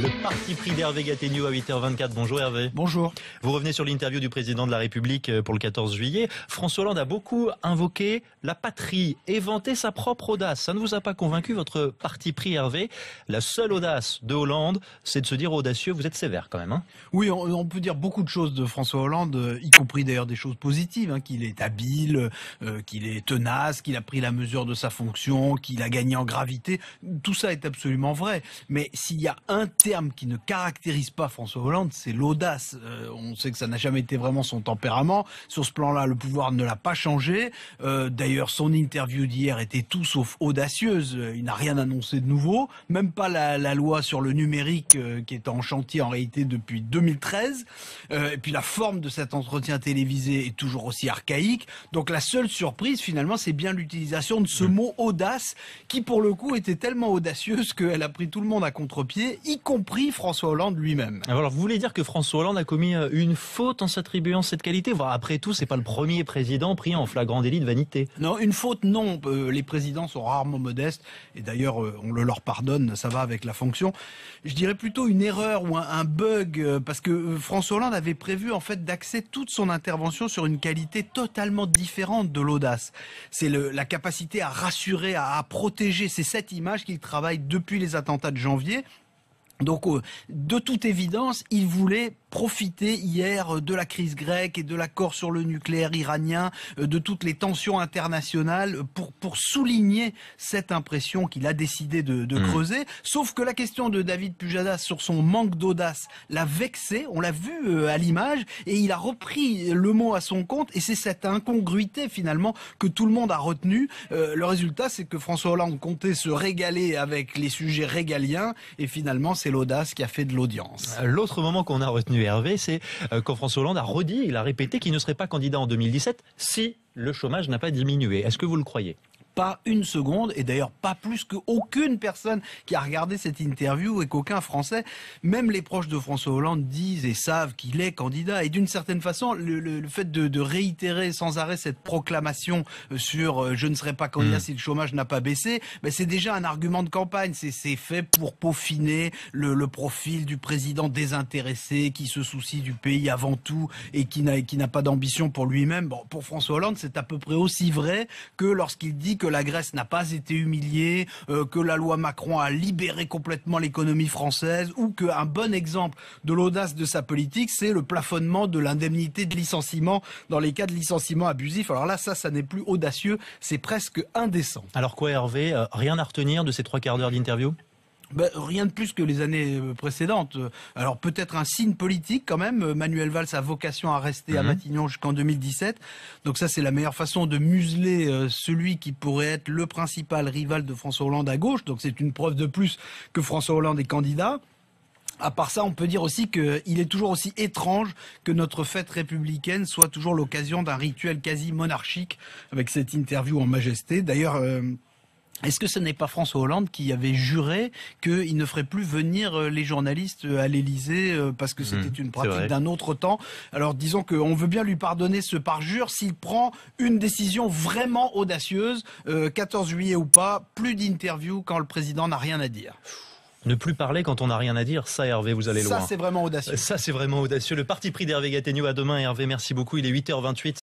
Le parti pris d'Hervé Gattegno à 8h24. Bonjour Hervé. Bonjour. Vous revenez sur l'interview du président de la République pour le 14 juillet. François Hollande a beaucoup invoqué la patrie et vanté sa propre audace. Ça ne vous a pas convaincu, votre parti pris Hervé? La seule audace de Hollande, c'est de se dire audacieux. Vous êtes sévère quand même, hein? Oui, on peut dire beaucoup de choses de François Hollande, y compris d'ailleurs des choses positives, qu'il est habile, qu'il est tenace, qu'il a pris la mesure de sa fonction, qu'il a gagné en gravité. Tout ça est absolument vrai. Mais s'il y a un terme qui ne caractérise pas François Hollande, c'est l'audace. On sait que ça n'a jamais été vraiment son tempérament. Sur ce plan-là, le pouvoir ne l'a pas changé. D'ailleurs, son interview d'hier était tout sauf audacieuse. Il n'a rien annoncé de nouveau. Même pas la loi sur le numérique qui est en chantier en réalité depuis 2013. Et puis la forme de cet entretien télévisé est toujours aussi archaïque. Donc la seule surprise, finalement, c'est bien l'utilisation de ce mot audace qui, pour le coup, était tellement audacieuse qu'elle a pris tout le monde à contre-pied, y compris François Hollande lui-même. Alors vous voulez dire que François Hollande a commis une faute en s'attribuant cette qualité? Voire après tout, c'est pas le premier président pris en flagrant délit de vanité. Non, une faute, non. Les présidents sont rarement modestes. Et d'ailleurs, on le leur pardonne, ça va avec la fonction. Je dirais plutôt une erreur ou un bug, parce que François Hollande avait prévu en fait d'axer toute son intervention sur une qualité totalement différente de l'audace. C'est la capacité à rassurer, à protéger. C'est cette image qu'il travaille depuis les attentats de janvier. Donc, de toute évidence, il voulait profiter hier de la crise grecque et de l'accord sur le nucléaire iranien, de toutes les tensions internationales pour souligner cette impression qu'il a décidé de creuser. Sauf que la question de David Pujadas sur son manque d'audace l'a vexé, on l'a vu à l'image, et il a repris le mot à son compte, et c'est cette incongruité finalement que tout le monde a retenu. Le résultat, c'est que François Hollande comptait se régaler avec les sujets régaliens, et finalement c'est l'audace qui a fait de l'audience. L'autre moment qu'on a retenu Hervé, c'est quand François Hollande a redit, il a répété qu'il ne serait pas candidat en 2017 si le chômage n'a pas diminué. Est-ce que vous le croyez? Pas une seconde, et d'ailleurs pas plus qu'aucune personne qui a regardé cette interview et qu'aucun Français, même les proches de François Hollande, disent et savent qu'il est candidat. Et d'une certaine façon, le fait de réitérer sans arrêt cette proclamation sur je ne serai pas candidat si le chômage n'a pas baissé, c'est déjà un argument de campagne. C'est fait pour peaufiner le profil du président désintéressé qui se soucie du pays avant tout et qui n'a pas d'ambition pour lui-même. Bon, pour François Hollande, c'est à peu près aussi vrai que lorsqu'il dit que la Grèce n'a pas été humiliée, que la loi Macron a libéré complètement l'économie française, ou qu'un bon exemple de l'audace de sa politique, c'est le plafonnement de l'indemnité de licenciement dans les cas de licenciement abusif. Alors là, ça n'est plus audacieux, c'est presque indécent. Alors quoi Hervé, rien à retenir de ces 3/4 d'heure d'interview? Rien de plus que les années précédentes. Alors peut-être un signe politique quand même. Manuel Valls a vocation à rester à Matignon jusqu'en 2017. Donc ça, c'est la meilleure façon de museler celui qui pourrait être le principal rival de François Hollande à gauche. Donc c'est une preuve de plus que François Hollande est candidat. À part ça, on peut dire aussi qu'il est toujours aussi étrange que notre fête républicaine soit toujours l'occasion d'un rituel quasi monarchique avec cette interview en majesté. D'ailleurs, est-ce que ce n'est pas François Hollande qui avait juré qu'il ne ferait plus venir les journalistes à l'Élysée parce que c'était une pratique d'un autre temps? Alors disons qu'on veut bien lui pardonner ce parjure s'il prend une décision vraiment audacieuse, 14 juillet ou pas, plus d'interviews quand le président n'a rien à dire. Ne plus parler quand on n'a rien à dire, ça Hervé, vous allez loin. Ça c'est vraiment audacieux. Ça c'est vraiment audacieux. Le parti pris d'Hervé Gattegno, à demain Hervé, merci beaucoup, il est 8h28.